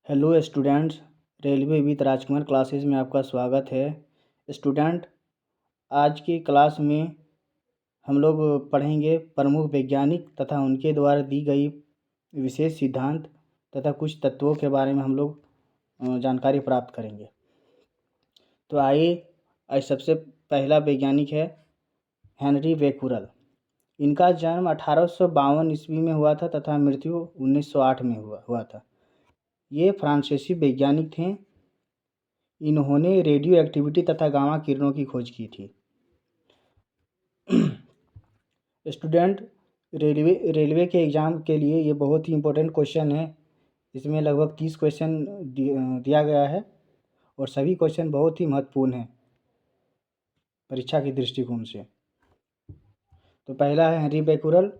Hello students, railway with Rajkumar classes में आपका स्वागत है। स्टूडेंट, आज की क्लास में हम लोग पढ़ेंगे प्रमुख वैज्ञानिक तथा उनके द्वारा दी गई विशेष सिद्धांत तथा कुछ तत्वों के बारे में हम लोग जानकारी प्राप्त करेंगे। तो आइए, आज सबसे पहला वैज्ञानिक है हेनरी बेकुरल। इनका जन्म 1852 ईस्वी में हुआ था तथा मृत्यु 1908 में हुआ था। ये फ्रांसीसी वैज्ञानिक थे। इन्होंने रेडियो एक्टिविटी तथा गामा किरणों की खोज की थी। स्टूडेंट, रेलवे के एग्ज़ाम के लिए ये बहुत ही इम्पोर्टेंट क्वेश्चन है। इसमें लगभग 30 क्वेश्चन दिया गया है और सभी क्वेश्चन बहुत ही महत्वपूर्ण हैं परीक्षा के दृष्टिकोण से। तो पहला है हेनरी बेकुरल,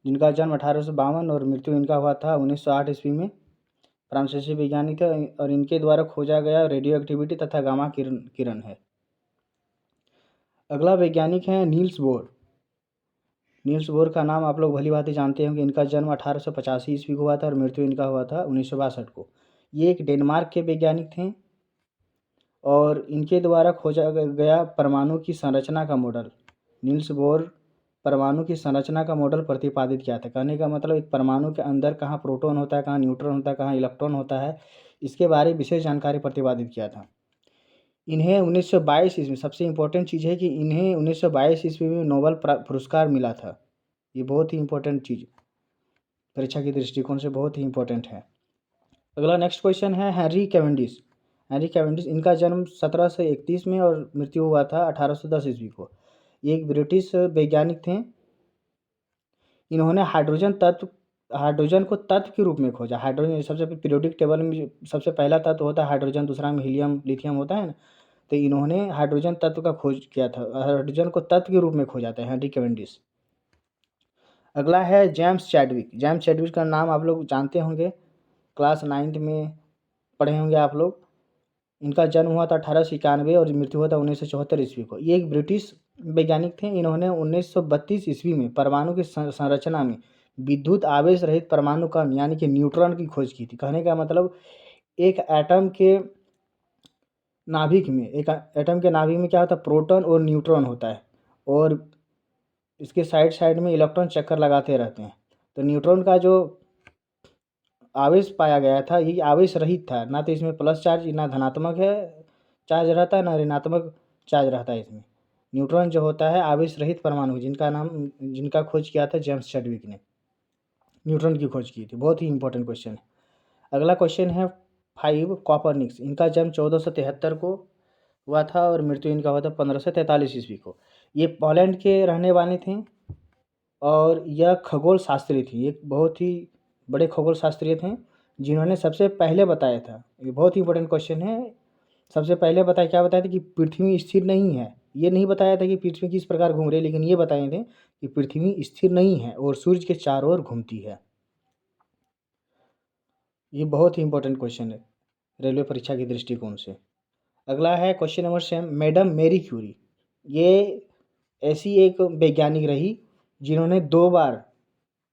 जिनका जन्म 1852 और मृत्यु इनका हुआ था 1908 ईस्वी में। फ्रांसीसी वैज्ञानिक है और इनके द्वारा खोजा गया रेडियो एक्टिविटी तथा गामा किरण है। अगला वैज्ञानिक है नील्स बोर। नील्स बोर का नाम आप लोग भली भांति जानते होंगे। इनका जन्म 1885 ईस्वी को हुआ था और मृत्यु इनका हुआ था 1962 को। ये एक डेनमार्क के वैज्ञानिक थे और इनके द्वारा खोजा गया परमाणु की संरचना का मॉडल। नील्स बोर परमाणु की संरचना का मॉडल प्रतिपादित किया था। कहने का मतलब एक परमाणु के अंदर कहाँ प्रोटॉन होता है, कहाँ न्यूट्रॉन होता है, कहाँ इलेक्ट्रॉन होता है, इसके बारे में विशेष जानकारी प्रतिपादित किया था। इन्हें 1922 ईस्वी, सबसे इम्पोर्टेंट चीज़ है कि इन्हें 1922 ईस्वी में नोबेल पुरस्कार मिला था। ये बहुत ही इम्पोर्टेंट चीज़ परीक्षा के दृष्टिकोण से बहुत ही इम्पोर्टेंट है। अगला नेक्स्ट क्वेश्चन है हेनरी कैवेंडिश। हेनरी कैवेंडिश, इनका जन्म 1731 में और मृत्यु हुआ था 1810 ईस्वी को। ये एक ब्रिटिश वैज्ञानिक थे। इन्होंने हाइड्रोजन को तत्व के रूप में खोजा। हाइड्रोजन सबसे पीरियोडिक टेबल में सबसे पहला तत्व होता है हाइड्रोजन, दूसरा में हीलियम लिथियम होता है ना। तो इन्होंने हाइड्रोजन तत्व का खोज किया था। हाइड्रोजन को तत्व के रूप में खोजा था हेनरी कैवेंडिश। अगला है जेम्स चैडविक। जेम्स चैडविक का नाम आप लोग जानते होंगे, क्लास 9th में पढ़े होंगे आप लोग। इनका जन्म हुआ था 1891 और मृत्यु हुआ था 1974 ईस्वी को। ये एक ब्रिटिश वैज्ञानिक थे। इन्होंने 1932 ईस्वी में परमाणु की संरचना में विद्युत आवेश रहित परमाणु कण यानी कि न्यूट्रॉन की खोज की थी। कहने का मतलब एक एटम के नाभिक में क्या होता है, प्रोटॉन और न्यूट्रॉन होता है और इसके साइड साइड में इलेक्ट्रॉन चक्कर लगाते रहते हैं। तो न्यूट्रॉन का जो आवेश पाया गया था ये आवेश रहित था, ना तो इसमें प्लस चार्ज, ना धनात्मक है चार्ज रहता है, ना ऋणात्मक चार्ज रहता है। इसमें न्यूट्रॉन जो होता है आवेश रहित परमाणु, जिनका खोज किया था जेम्स चैडविक ने, न्यूट्रॉन की खोज की थी। बहुत ही इंपॉर्टेंट क्वेश्चन है। अगला क्वेश्चन है 5 कॉपरनिकस। इनका जन्म 1473 को हुआ था और मृत्यु इनका हुआ था 1543 ईस्वी को। ये पोलैंड के रहने वाले थे और यह खगोल शास्त्री थी। एक बहुत ही बड़े खगोल शास्त्री थे जिन्होंने सबसे पहले बताया था, ये बहुत ही इंपॉर्टेंट क्वेश्चन है, सबसे पहले क्या बताया था कि पृथ्वी स्थिर नहीं है। ये नहीं बताया था कि पृथ्वी किस प्रकार घूम रही है, लेकिन ये बताए थे कि पृथ्वी स्थिर नहीं है और सूर्य के चारों ओर घूमती है। ये बहुत ही इंपॉर्टेंट क्वेश्चन है रेलवे परीक्षा के दृष्टिकोण से। अगला है question number 7, madam Marie Curie. ये ऐसी एक वैज्ञानिक रही जिन्हें दो बार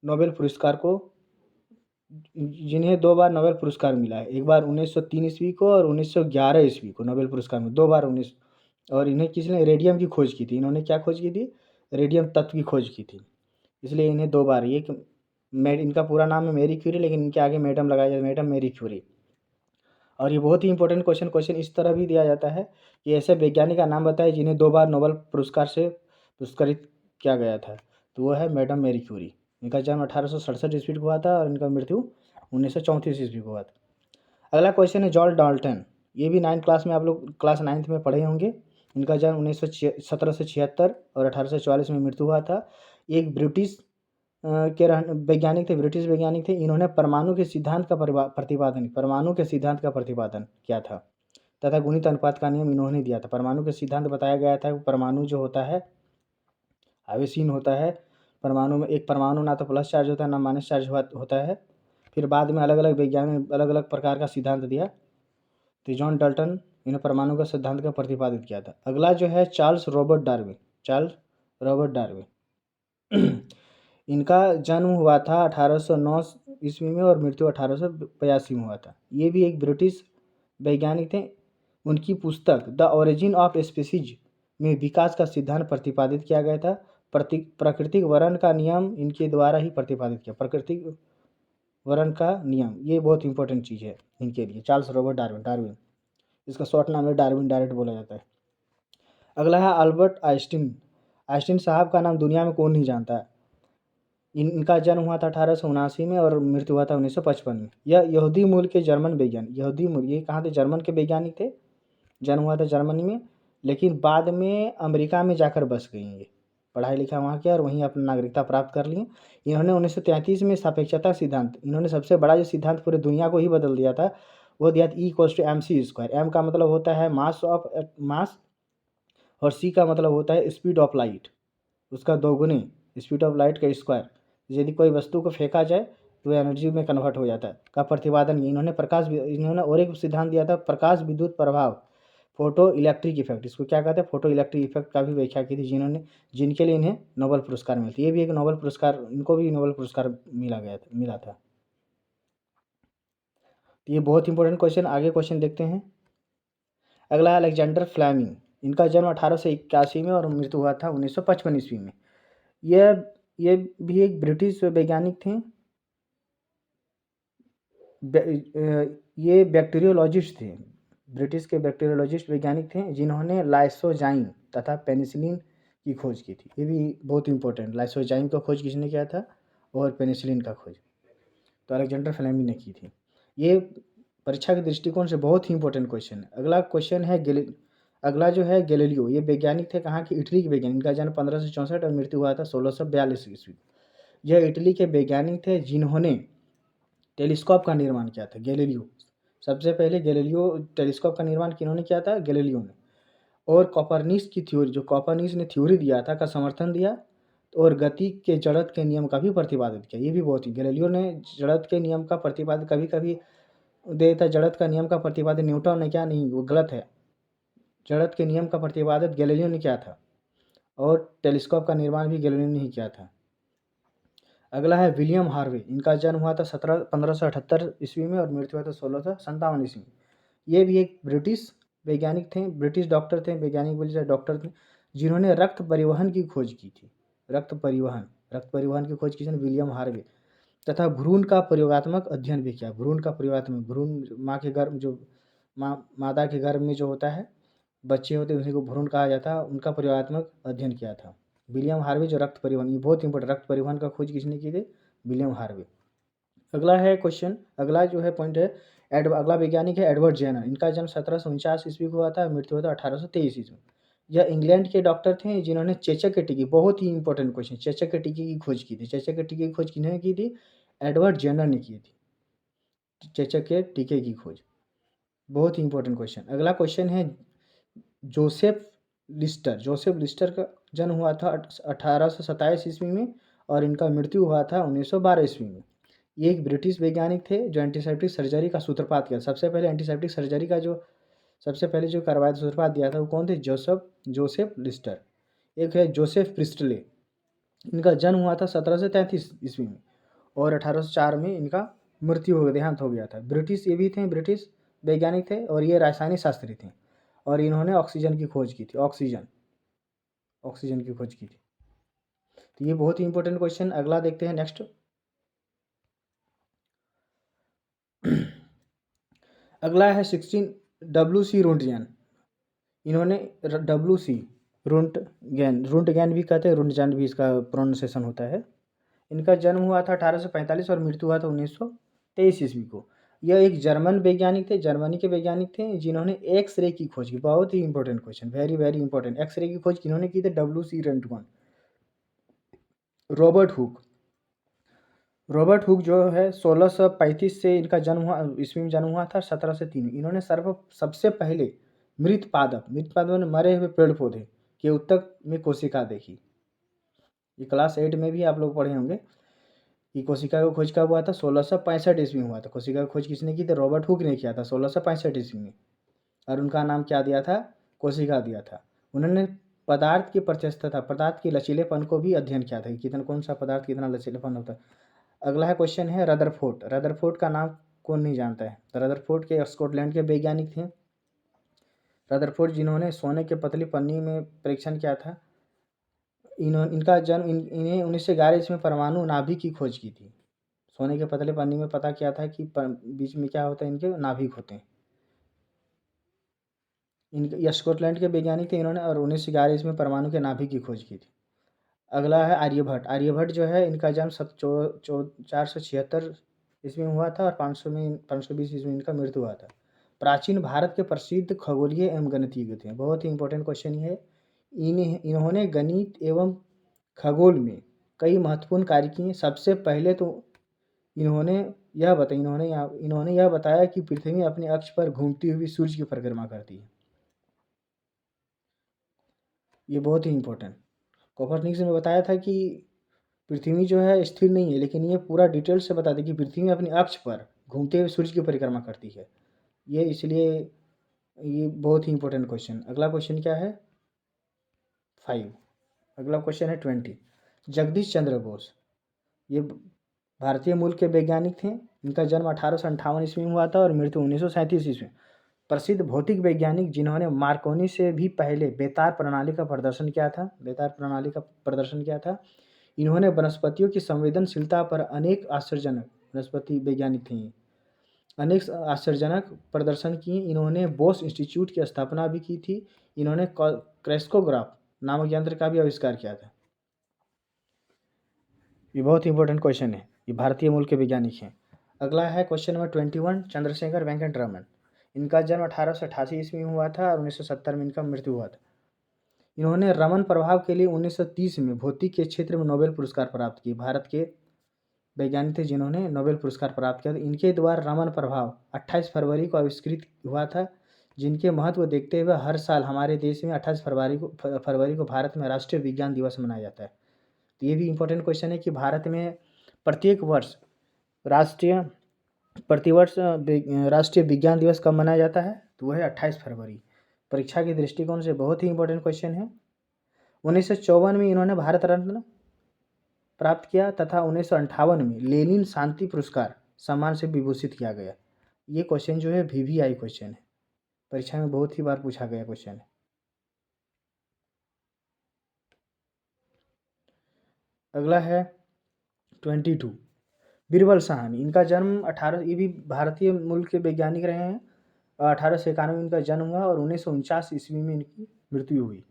नोबेल पुरस्कार मिला है। एक बार 1903 ईस्वी को और 1911 ईस्वी को नोबेल पुरस्कार में, दो बार 19। और इन्हें किसने रेडियम की खोज की थी। इन्होंने क्या खोज की थी, रेडियम तत्व की खोज की थी, इसलिए इन्हें दो बार। ये इनका पूरा नाम है मैरी क्यूरी, लेकिन इनके आगे मैडम लगाया जाता है, मैडम मैरी क्यूरी। और ये बहुत ही इंपॉर्टेंट क्वेश्चन इस तरह भी दिया जाता है कि ऐसे वैज्ञानिक का नाम बताए जिन्हें दो बार नोबेल पुरस्कार से पुरस्कृत किया गया था। तो वो है मैडम मैरी क्यूरी। इनका जन्म 1867 ईस्वी को हुआ था और इनका मृत्यु 1934 ईस्वी को हुआ था। अगला क्वेश्चन है जॉर्ज डाल्टन। ये भी 9th क्लास में आप लोग क्लास 9th में पढ़े होंगे। इनका जन्म 1776 और 1844 में मृत्यु हुआ था। एक ब्रिटिश ब्रिटिश वैज्ञानिक थे। इन्होंने परमाणु के सिद्धांत का प्रतिपादन किया था तथा गुणित अनुपात का नियम इन्होंने दिया था। परमाणु के सिद्धांत बताया गया था, परमाणु जो होता है आवेशीन होता है। परमाणु में एक परमाणु ना तो प्लस चार्ज होता है ना माइनस चार्ज होता है। फिर बाद में अलग अलग वैज्ञानिक अलग अलग प्रकार का सिद्धांत दिया। तो जॉन डाल्टन इन्होंने परमाणु का सिद्धांत का प्रतिपादित किया था। अगला जो है चार्ल्स रॉबर्ट डार्विन। इनका जन्म हुआ था 1809 ईस्वी में और मृत्यु 1882 में हुआ था। ये भी एक ब्रिटिश वैज्ञानिक थे। उनकी पुस्तक द ओरिजिन ऑफ स्पीसीज में विकास का सिद्धांत प्रतिपादित किया गया था। प्राकृतिक वर्ण का नियम इनके द्वारा ही प्रतिपादित किया। प्राकृतिक वर्ण का नियम, ये बहुत इंपॉर्टेंट चीज़ है इनके लिए। चार्ल्स रॉबर्ट डार्विन, डार्विन इसका शॉर्ट नाम है, डार्विन डायरेक्ट बोला जाता है। अगला है अल्बर्ट आइंस्टीन। आइंस्टीन साहब का नाम दुनिया में कौन नहीं जानता है। इनका जन्म हुआ था 1879 में और मृत्यु हुआ था 1955 में। यह यहूदी मूल के जर्मन वैज्ञानिक, यहूदी मूल, ये कहाँ थे, जर्मन के वैज्ञानिक थे। जन्म हुआ था जर्मनी में, लेकिन बाद में अमेरिका में जाकर बस गए ये। पढ़ाई लिखा वहाँ किया और वहीं अपनी नागरिकता प्राप्त कर ली। इन्होंने 1933 में सापेक्षता सिद्धांत, इन्होंने सबसे बड़ा जो सिद्धांत पूरे दुनिया को ही बदल दिया था, वो दिया था E=mc²। एम का मतलब होता है मास और सी का मतलब होता है स्पीड ऑफ लाइट, उसका दोगुने, स्पीड ऑफ लाइट का स्क्वायर। यदि कोई वस्तु को फेंका जाए तो वह एनर्जी में कन्वर्ट हो जाता है, का प्रतिपादन। इन्होंने और एक सिद्धांत दिया था, प्रकाश विद्युत प्रभाव, फोटो इलेक्ट्रिक इफेक्ट। इसको क्या कहते हैं, फोटो इलेक्ट्रिक इफेक्ट का भी व्याख्या की थी, जिनके लिए इन्हें नोबेल पुरस्कार मिलती है। ये भी एक नोबेल पुरस्कार, इनको भी नोबेल पुरस्कार मिला था। तो ये बहुत इंपॉर्टेंट क्वेश्चन। आगे क्वेश्चन देखते हैं। अगला है अलेक्जेंडर फ्लेमिंग। इनका जन्म 1881 में और मृत्यु हुआ था 1955 ईस्वी में। ये भी एक ब्रिटिश वैज्ञानिक थे। ये बैक्टीरियोलॉजिस्ट थे, ब्रिटिश के बैक्टीरियोलॉजिस्ट वैज्ञानिक थे, जिन्होंने लाइसोजाइम तथा पेनिसिलिन की खोज की थी। ये भी बहुत इंपॉर्टेंट, लाइसोजाइम का खोज किसने किया था और पेनिसिलिन का खोज तो अलेक्जेंडर फ्लेमिंग ने की थी। ये परीक्षा के दृष्टिकोण से बहुत ही इंपॉर्टेंट क्वेश्चन है। अगला क्वेश्चन है अगला जो है गैलीलियो। ये वैज्ञानिक थे, कहाँ के, इटली के वैज्ञानिक। इनका जन्म 1564 और मृत्यु हुआ था 1642 ईस्वी। यह इटली के वैज्ञानिक थे जिन्होंने टेलीस्कोप का निर्माण किया था, गैलीलियो। सबसे पहले गैलीलियो टेलीस्कोप का निर्माण किन्होंने किया था, गैलीलियो ने। और कॉपरनिकस की थ्योरी, जो कॉपरनिकस ने थ्योरी दिया था, का समर्थन दिया और गति के जड़त्व के नियम का भी प्रतिपादित किया। ये भी बहुत ही, गैलीलियो ने जड़त्व के नियम का प्रतिपादन कभी कभी देता, जड़त्व का नियम का प्रतिपादन न्यूटन ने क्या, नहीं, वो गलत है। जड़त्व के नियम का प्रतिपादन गैलीलियो ने किया था और टेलीस्कोप का निर्माण भी गैलीलियो ने ही किया था। अगला है विलियम हार्वे। इनका जन्म हुआ था 1578 ईस्वी में और मृत्यु हुआ था 1657 ईस्वी में। ये भी एक ब्रिटिश वैज्ञानिक थे, ब्रिटिश डॉक्टर थे, वैज्ञानिक बोलिए चाहे डॉक्टर थे, जिन्होंने रक्त परिवहन की खोज की थी। रक्त परिवहन की खोज की थी विलियम हार्वे। तथा भ्रूण का प्रयोगात्मक अध्ययन भी किया। भ्रूण का प्रयोगात्मक, भ्रूण माँ के गर्भ, जो मादा के गर्भ में जो होता है, बच्चे होते हैं, उसी को भ्रूण कहा जाता है, उनका प्रयोगात्मक अध्ययन किया था विलियम हार्वे। जो रक्त परिवहन, ये बहुत इंपॉर्टेंट, रक्त परिवहन का खोज किसने की थी, विलियम हार्वे। अगला है क्वेश्चन, अगला जो है पॉइंट है, अगला वैज्ञानिक है एडवर्ड जेनर। इनका जन्म 1749 ईस्वी को हुआ था, मृत्यु हुआ था 1823 ईस्वी। यह इंग्लैंड के डॉक्टर थे जिन्होंने चेचक के टीके, बहुत ही इंपॉर्टेंट क्वेश्चन, चेचक के टीके की खोज की थी। चेचक के टीके की खोज किन्होंने की थी, एडवर्ड जेनर ने की थी चेचक के टीके की खोज। बहुत ही इंपॉर्टेंट क्वेश्चन। अगला क्वेश्चन है जोसेफ लिस्टर का जन्म हुआ था 1827 ईस्वी में और इनका मृत्यु हुआ था 1912 ईस्वी में। ये एक ब्रिटिश वैज्ञानिक थे जो एंटीसेप्टिक सर्जरी का सूत्रपात किया। सबसे पहले एंटीसेप्टिक सर्जरी का सबसे पहले जो करवाया, सूत्रपात दिया था, वो कौन थे, जोसेफ लिस्टर। एक है जोसेफ प्रिस्टले। इनका जन्म हुआ था 1733 ईस्वी में और 1804 में इनका मृत्यु हो, देहांत हो गया था। ब्रिटिश ये भी थे, ब्रिटिश वैज्ञानिक थे और ये रासायनिक शास्त्री थे और इन्होंने ऑक्सीजन की खोज की थी, ऑक्सीजन की खोज की थी। तो ये बहुत ही इंपॉर्टेंट क्वेश्चन। अगला देखते हैं नेक्स्ट। अगला है 16 WC रुंटगेन। इन्होंने WC रुंटगेन भी कहते हैं, रुंटगेन भी इसका प्रोनाउंसिएशन होता है। इनका जन्म हुआ था 1845 और मृत्यु हुआ था 1923 ईस्वी को। यह एक जर्मन वैज्ञानिक थे, जर्मनी के वैज्ञानिक थे, जिन्होंने एक्सरे की खोज की। बहुत ही important question, very very important. X ray की खोज किन्होंने की थी, WC रुंटगेन। रॉबर्ट हुक जो है 1635 से इनका जन्म हुआ, ईस्वी में जन्म हुआ था, 1703। इन्होंने सबसे पहले मृत पादप में मरे हुए पेड़ पौधे के उत्तक में कोशिका देखी। ये क्लास 8 में भी आप लोग पढ़े होंगे कि कोशिका का खोज कब हुआ था, 1665 ईस्वी में हुआ था। कोशिका का खोज किसने की थी, रॉबर्ट हुक ने किया था 1665 ईस्वी में। और उनका नाम क्या दिया था, कोशिका दिया था। उन्होंने पदार्थ की प्रत्यक्षता, पदार्थ के लचीलेपन को भी अध्ययन किया था कि कौन सा पदार्थ कितना लचीलेपन होता है। अगला है क्वेश्चन है रदरफोर्ड। रदरफोर्ड का नाम कौन नहीं जानता है। रदरफोर्ड के स्कॉटलैंड के वैज्ञानिक थे। रदरफोर्ड जिन्होंने सोने के पतली पन्नी में परीक्षण किया था। इनका जन्म इन्हें 1911 ईस्वी में परमाणु नाभिक की खोज की थी। सोने के पतले पन्नी में पता किया था कि बीच में क्या होता है, इनके नाभिक होते हैं। इनके स्कॉटलैंड के वैज्ञानिक थे इन्होंने, और 1911 ईस्वी में परमाणु के नाभिक की खोज की थी। अगला है आर्यभट्ट। आर्यभट्ट जो है इनका जन्म 476 ईस्वी में हुआ था और 520 ईस्वी में इनका मृत्यु हुआ था। प्राचीन भारत के प्रसिद्ध खगोलीय एवं गणितज्ञ थे। बहुत ही इंपॉर्टेंट क्वेश्चन ये है। इन्होंने गणित एवं खगोल में कई महत्वपूर्ण कार्य किए। सबसे पहले तो इन्होंने यह बताया कि पृथ्वी अपने अक्ष पर घूमती हुई सूर्य की परिक्रमा करती है। ये बहुत ही इंपॉर्टेंट। कोपर्निकस ने बताया था कि पृथ्वी जो है स्थिर नहीं है, लेकिन ये पूरा डिटेल से बताते कि पृथ्वी अपने अक्ष पर घूमते हुए सूर्य की परिक्रमा करती है। ये इसलिए ये बहुत ही इंपॉर्टेंट क्वेश्चन। अगला क्वेश्चन क्या है 5। अगला क्वेश्चन है 20। जगदीश चंद्र बोस ये भारतीय मूल के वैज्ञानिक थे। इनका जन्म 1858 ईस्वी में हुआ था और मृत्यु 1937 ईस्वी में। प्रसिद्ध भौतिक वैज्ञानिक जिन्होंने मार्कोनी से भी पहले बेतार प्रणाली का प्रदर्शन किया था। इन्होंने वनस्पतियों की संवेदनशीलता पर अनेक आश्चर्यजनक वनस्पति वैज्ञानिक थे। अनेक आश्चर्यजनक प्रदर्शन किए। इन्होंने बोस इंस्टीट्यूट की स्थापना भी की थी। इन्होंने क्रेस्कोग्राफ नामक यंत्र का भी आविष्कार किया था। ये बहुत इंपॉर्टेंट क्वेश्चन है। ये भारतीय मूल के वैज्ञानिक हैं। अगला है क्वेश्चन नंबर 21। चंद्रशेखर वेंकट रमन। इनका जन्म 1888 ईस्वी में हुआ था और 1970 में इनका मृत्यु हुआ था। इन्होंने रमन प्रभाव के लिए 1930 में भौतिक के क्षेत्र में नोबेल पुरस्कार प्राप्त किए। भारत के वैज्ञानिक थे जिन्होंने नोबेल पुरस्कार प्राप्त किया था। इनके द्वारा रमन प्रभाव 28 फरवरी को आविष्कृत हुआ था, जिनके महत्व देखते हुए हर साल हमारे देश में 28 फरवरी को भारत में राष्ट्रीय विज्ञान दिवस मनाया जाता है। तो ये भी इंपॉर्टेंट क्वेश्चन है कि भारत में प्रत्येक वर्ष राष्ट्रीय विज्ञान दिवस कब मनाया जाता है, तो वह है 28 फरवरी। परीक्षा के दृष्टिकोण से बहुत ही इंपॉर्टेंट क्वेश्चन है। 1954 में इन्होंने भारत रत्न प्राप्त किया तथा 1958 में लेनिन शांति पुरस्कार सम्मान से विभूषित किया गया। ये क्वेश्चन जो है VVI क्वेश्चन है, परीक्षा में बहुत ही बार पूछा गया क्वेश्चन है। अगला है 22। बीरबल साहनी। इनका जन्म ये भी भारतीय मूल के वैज्ञानिक रहे हैं। 1891 में इनका जन्म हुआ और 1949 ईस्वी में इनकी मृत्यु हुई।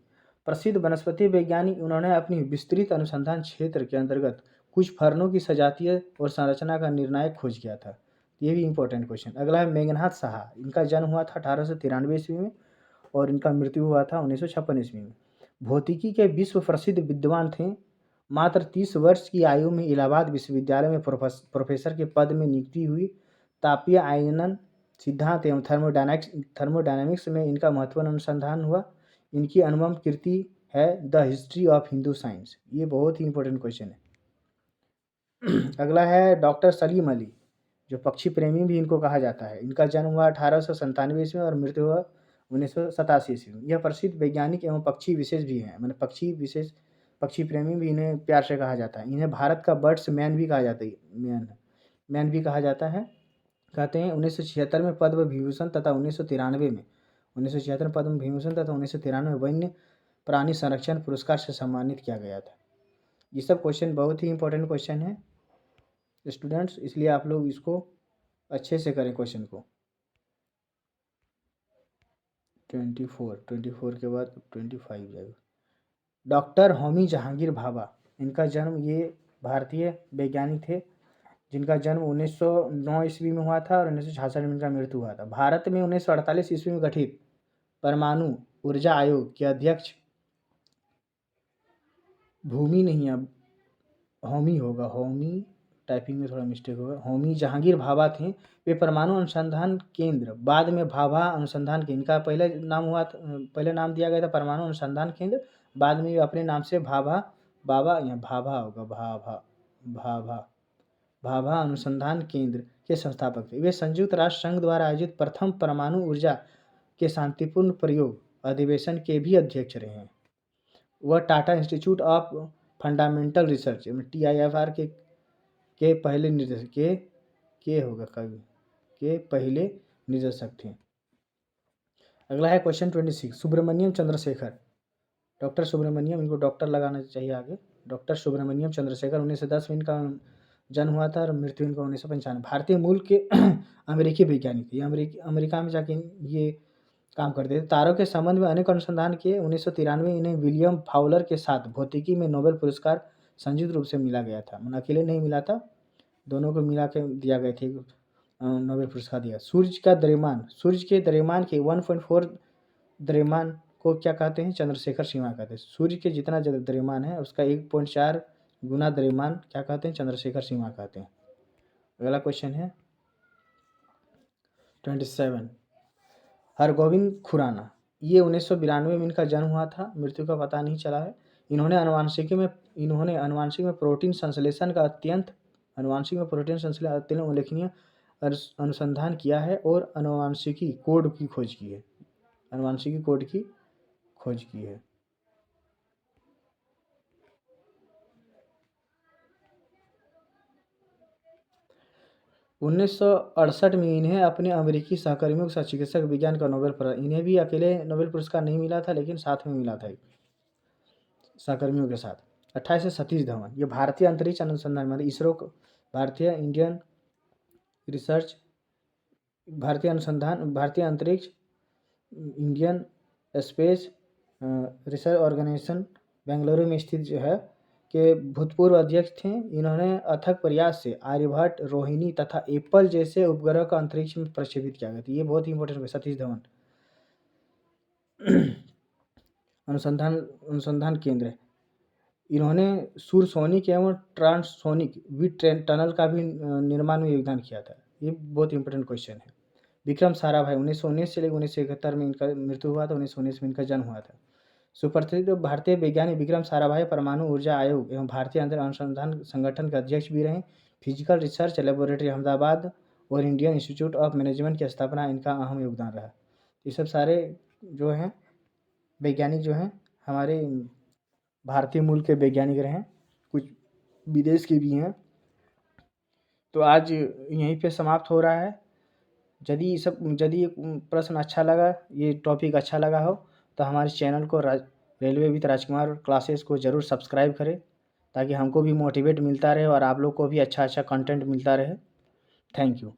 प्रसिद्ध वनस्पति वैज्ञानिक, उन्होंने अपनी विस्तृत अनुसंधान क्षेत्र के अंतर्गत कुछ फर्नों की सजातीय और संरचना का निर्णायक खोज किया था। ये भी इंपॉर्टेंट क्वेश्चन। अगला है मेघनाथ साहा। इनका जन्म हुआ था 1893 ईस्वी में और इनका मृत्यु हुआ था 1956 ईस्वी में। भौतिकी के विश्व प्रसिद्ध विद्वान थे। मात्र 30 वर्ष की आयु में इलाहाबाद विश्वविद्यालय में प्रोफेसर के पद में नियुक्ति हुई। तापीय आयनन सिद्धांत एवं थर्मोडायनामिक्स में इनका महत्वपूर्ण अनुसंधान हुआ। इनकी अनुपम कृति है the history of Hindu science. ये बहुत ही इंपॉर्टेंट क्वेश्चन है। अगला है डॉक्टर सलीम अली, जो पक्षी प्रेमी भी इनको कहा जाता है। इनका जन्म हुआ 1897 ईस्वी में और मृत्यु हुआ 1987 ईस्वी में। यह प्रसिद्ध वैज्ञानिक एवं पक्षी विशेष भी हैं, मैंने पक्षी प्रेमी भी इन्हें प्यार से कहा जाता है। इन्हें भारत का बर्ड्स मैन भी कहा जाता है, मैन भी कहा जाता है। कहते हैं 1976 में पद्म विभूषण तथा 1993 में वन्य प्राणी संरक्षण पुरस्कार से सम्मानित किया गया था। ये सब क्वेश्चन बहुत ही इंपॉर्टेंट क्वेश्चन है स्टूडेंट्स, इसलिए आप लोग इसको अच्छे से करें क्वेश्चन को। 24 के बाद 25 जाएगा। डॉक्टर होमी जहांगीर भाभा। इनका जन्म, ये भारतीय वैज्ञानिक थे जिनका जन्म 1909 ईस्वी में हुआ था और 1966 में इनका मृत्यु हुआ था। भारत में 1948 ईस्वी में गठित परमाणु ऊर्जा आयोग के अध्यक्ष टाइपिंग में थोड़ा मिस्टेक होगा, होमी जहांगीर भाभा थे। वे परमाणु अनुसंधान केंद्र, बाद में भाभा अनुसंधान केंद्र, इनका पहले नाम दिया गया था परमाणु अनुसंधान केंद्र, बाद में अपने नाम से भाभा अनुसंधान केंद्र के संस्थापक थे। वे संयुक्त राष्ट्र संघ द्वारा आयोजित प्रथम परमाणु ऊर्जा के शांतिपूर्ण प्रयोग अधिवेशन के भी अध्यक्ष रहे हैं। वह Tata institute of fundamental research TIFR के के पहले निर्देशक के होगा कवि के पहले निर्देशक थे। अगला है क्वेश्चन 26, सुब्रमण्यम चंद्रशेखर, डॉक्टर सुब्रमण्यम, इनको डॉक्टर लगाना चाहिए आगे, डॉक्टर सुब्रमण्यम चंद्रशेखर 1910 में इनका जन्म हुआ था और मृत्यु इनका 1995। भारतीय मूल के अमेरिकी वैज्ञानिक, ये अमेरिका में जाके ये काम करते थे। तारों के संबंध में अनेक अनुसंधान किए। 1993 इन्हें विलियम फाउलर के साथ भौतिकी में नोबेल पुरस्कार संयुक्त रूप से मिला गया था, मतलब अकेले नहीं मिला था, दोनों को मिला के दिया गया थे, नोबेल पुरस्कार दिया। सूर्य का द्रव्यमान, सूर्य के द्रव्यमान के 1.4 द्रव्यमान को क्या कहते हैं? चंद्रशेखर सीमा कहते हैं। सूर्य के जितना द्रव्यमान है उसका 1.4 गुना द्रव्यमान क्या कहते हैं? चंद्रशेखर सीमा कहते हैं। अगला क्वेश्चन है 27, हरगोविंद खुराना, ये 1992 में इनका जन्म हुआ था, मृत्यु का पता नहीं चला है। इन्होंने अनुवांशिकी में प्रोटीन संश्लेषण का अत्यंत उल्लेखनीय अनुसंधान किया है और अनुवांशिकी कोड की खोज की है। 1968 में इन्हें अपने अमेरिकी सहकर्मियों के साथ चिकित्सक विज्ञान का नोबेल पुरस्कार, इन्हें भी अकेले नोबेल पुरस्कार नहीं मिला था, लेकिन साथ में मिला था सहकर्मियों के साथ। 28 से सतीश धवन, ये भारतीय अंतरिक्ष अनुसंधान मतलब इसरो, भारतीय अंतरिक्ष Indian Space Research Organisation Bengaluru में स्थित जो है के भूतपूर्व अध्यक्ष थे। इन्होंने अथक प्रयास से आर्यभट्ट, रोहिणी तथा एप्पल जैसे उपग्रह का अंतरिक्ष में प्रक्षेपित किया गया था। ये बहुत ही इंपॉर्टेंट है। सतीश धवन अनुसंधान केंद्र, इन्होंने सूरसोनिक एवं ट्रांससोनिक विंड टनल का भी निर्माण में योगदान किया था। ये बहुत इंपॉर्टेंट क्वेश्चन है। विक्रम साराभाई 1919 से लेकर 1971 में इनका मृत्यु हुआ था, 1919 में इनका जन्म हुआ था। सुप्रसिद्ध भारतीय वैज्ञानिक विक्रम साराभाई परमाणु ऊर्जा आयोग एवं भारतीय अंतरिक्ष अनुसंधान संगठन के अध्यक्ष भी रहे। फिजिकल रिसर्च लेबोरेटरी अहमदाबाद और इंडियन इंस्टीट्यूट ऑफ मैनेजमेंट की स्थापना इनका अहम योगदान रहा। ये सब सारे जो हैं वैज्ञानिक जो हैं हमारे भारतीय मूल के वैज्ञानिक रहे, कुछ विदेश के भी हैं। तो आज यहीं पे समाप्त हो रहा है। यदि प्रश्न अच्छा लगा, ये टॉपिक अच्छा लगा हो तो हमारे चैनल को रेलवे विद राजकुमार क्लासेस को ज़रूर सब्सक्राइब करें, ताकि हमको भी मोटिवेट मिलता रहे और आप लोग को भी अच्छा कंटेंट मिलता रहे। Thank you.